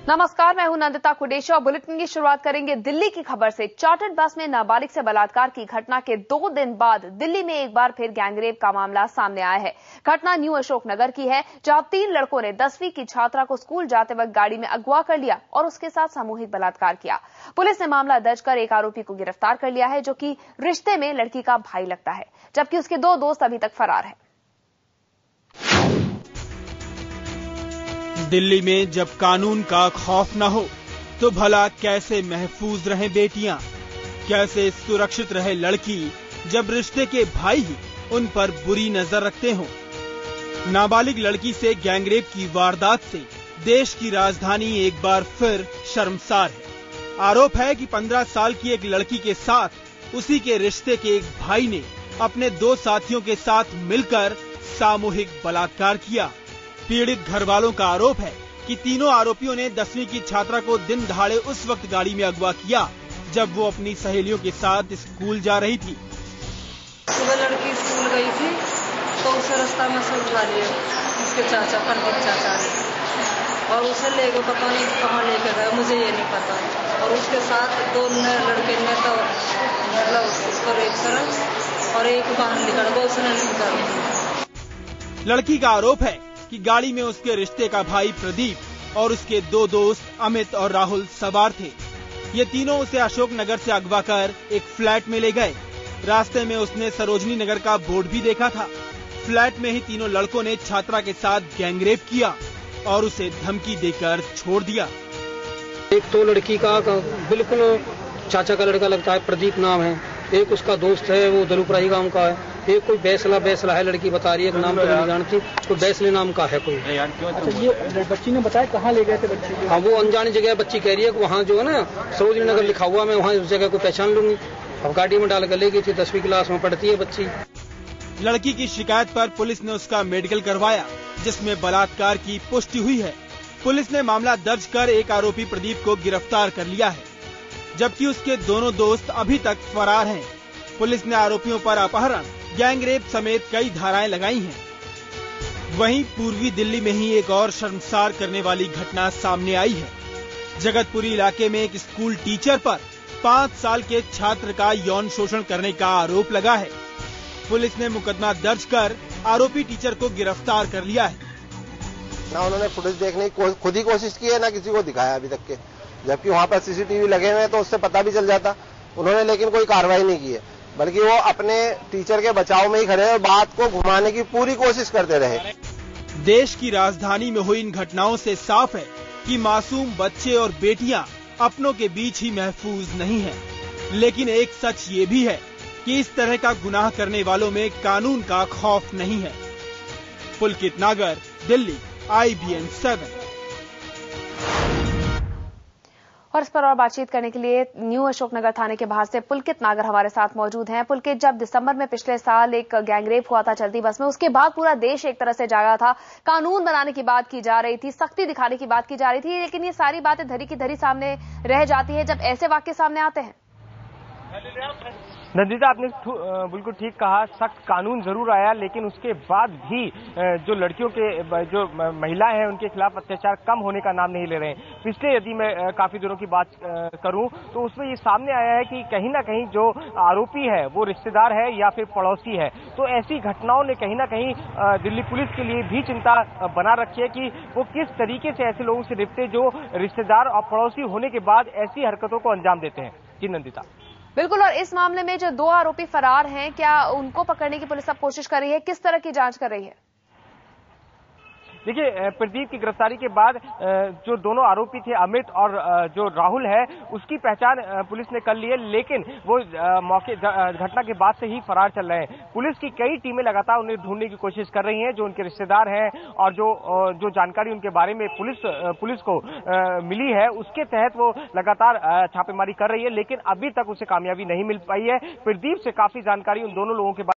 नमस्कार, मैं हूं नंदिता कुडेशा और बुलेटिन की शुरुआत करेंगे दिल्ली की खबर से। चार्टर्ड बस में नाबालिग से बलात्कार की घटना के 2 दिन बाद दिल्ली में एक बार फिर गैंगरेप का मामला सामने आया है। घटना न्यू अशोक नगर की है, जहां 3 लड़कों ने 10वीं की छात्रा को स्कूल जाते वक्त गाड़ी में अगवा कर लिया और उसके साथ सामूहिक बलात्कार किया। पुलिस ने मामला दर्ज कर एक आरोपी को गिरफ्तार कर लिया है, जो कि रिश्ते में लड़की का भाई लगता है, जबकि उसके 2 दोस्त अभी तक फरार हैं। दिल्ली में जब कानून का खौफ न हो तो भला कैसे महफूज रहें बेटियां, कैसे सुरक्षित रहे लड़की जब रिश्ते के भाई ही उन पर बुरी नजर रखते हों। नाबालिग लड़की से गैंगरेप की वारदात से देश की राजधानी एक बार फिर शर्मसार है। आरोप है कि 15 साल की एक लड़की के साथ उसी के रिश्ते के एक भाई ने अपने 2 साथियों के साथ मिलकर सामूहिक बलात्कार किया। पीड़ित घर वालों का आरोप है कि तीनों आरोपियों ने 10वीं की छात्रा को दिन दहाड़े उस वक्त गाड़ी में अगवा किया जब वो अपनी सहेलियों के साथ स्कूल जा रही थी। सुबह लड़की स्कूल गई थी तो उसे रास्ता में से उठा लिया उसके चाचा, पंडित चाचा ने, और उसे लेके पता नहीं कहाँ लेके गए, मुझे ये नहीं पता। और उसके साथ 2 लड़के ने तो मतलब उसको रेप करा और एक बाहर निकल गया, उसने निकल। लड़की का आरोप है कि गाड़ी में उसके रिश्ते का भाई प्रदीप और उसके 2 दोस्त अमित और राहुल सवार थे। ये तीनों उसे अशोक नगर से अगवा कर एक फ्लैट में ले गए। रास्ते में उसने सरोजनी नगर का बोर्ड भी देखा था। फ्लैट में ही तीनों लड़कों ने छात्रा के साथ गैंगरेप किया और उसे धमकी देकर छोड़ दिया। एक तो लड़की का बिल्कुल चाचा का लड़का लगता है, प्रदीप नाम है। एक उसका दोस्त है, वो दलुपराही गांव का है। एक कोई बैसला है, लड़की बता रही है, नाम तो नहीं जानती, कोई बैसले नाम का है कोई। अच्छा, ये बच्ची ने बताया कहाँ ले गए थे बच्ची? हाँ, वो अनजानी जगह बच्ची कह रही है कि वहाँ जो है ना सरोजनी नगर लिखा हुआ, मैं वहाँ उस जगह को पहचान लूंगी। अब गाड़ी में डाल कर ले गई थी। 10वीं क्लास में पढ़ती है बच्ची। लड़की की शिकायत पर पुलिस ने उसका मेडिकल करवाया, जिसमें बलात्कार की पुष्टि हुई है। पुलिस ने मामला दर्ज कर एक आरोपी प्रदीप को गिरफ्तार कर लिया है, जबकि उसके दोनों दोस्त अभी तक फरार हैं। पुलिस ने आरोपियों पर अपहरण, गैंगरेप समेत कई धाराएं लगाई हैं। वहीं पूर्वी दिल्ली में ही एक और शर्मसार करने वाली घटना सामने आई है। जगतपुरी इलाके में एक स्कूल टीचर पर 5 साल के छात्र का यौन शोषण करने का आरोप लगा है। पुलिस ने मुकदमा दर्ज कर आरोपी टीचर को गिरफ्तार कर लिया है। ना उन्होंने फुटेज देखने की खुद ही कोशिश की है, ना किसी को दिखाया अभी तक के, जबकि वहाँ पर सीसीटीवी लगे हुए हैं तो उससे पता भी चल जाता। उन्होंने लेकिन कोई कार्रवाई नहीं की है, बल्कि वो अपने टीचर के बचाव में ही खड़े और बात को घुमाने की पूरी कोशिश करते रहे। देश की राजधानी में हुई इन घटनाओं से साफ है कि मासूम बच्चे और बेटियां अपनों के बीच ही महफूज नहीं हैं। लेकिन एक सच ये भी है कि इस तरह का गुनाह करने वालों में कानून का खौफ नहीं है। पुलकित नागर, दिल्ली, IBN 7। और इस पर और बातचीत करने के लिए न्यू अशोकनगर थाने के बाहर से पुलकित नागर हमारे साथ मौजूद हैं। पुलकित, जब दिसंबर में पिछले साल एक गैंगरेप हुआ था चलती बस में, उसके बाद पूरा देश एक तरह से जागा था। कानून बनाने की बात की जा रही थी, सख्ती दिखाने की बात की जा रही थी, लेकिन ये सारी बातें धरी की धरी सामने रह जाती है जब ऐसे वाक्य सामने आते हैं। नंदिता, आपने बिल्कुल ठीक कहा। सख्त कानून जरूर आया, लेकिन उसके बाद भी जो लड़कियों के जो महिलाएं हैं उनके खिलाफ अत्याचार कम होने का नाम नहीं ले रहे हैं। पिछले यदि मैं काफी दिनों की बात करूं तो उसमें ये सामने आया है कि कहीं ना कहीं जो आरोपी है वो रिश्तेदार है या फिर पड़ोसी है। तो ऐसी घटनाओं ने कहीं ना कहीं दिल्ली पुलिस के लिए भी चिंता बना रखी है कि वो किस तरीके से ऐसे लोगों से निपटे जो रिश्तेदार और पड़ोसी होने के बाद ऐसी हरकतों को अंजाम देते हैं। जी नंदिता। बिल्कुल, और इस मामले में जो 2 आरोपी फरार हैं, क्या उनको पकड़ने की पुलिस अब कोशिश कर रही है? किस तरह की जांच कर रही है? देखिए, प्रदीप की गिरफ्तारी के बाद जो दोनों आरोपी थे अमित और जो राहुल है, उसकी पहचान पुलिस ने कर ली है, लेकिन वो घटना के बाद से ही फरार चल रहे हैं। पुलिस की कई टीमें लगातार उन्हें ढूंढने की कोशिश कर रही हैं, जो उनके रिश्तेदार हैं और जो जानकारी उनके बारे में पुलिस को मिली है, उसके तहत वो लगातार छापेमारी कर रही है, लेकिन अभी तक उसे कामयाबी नहीं मिल पाई है। प्रदीप से काफी जानकारी उन दोनों लोगों के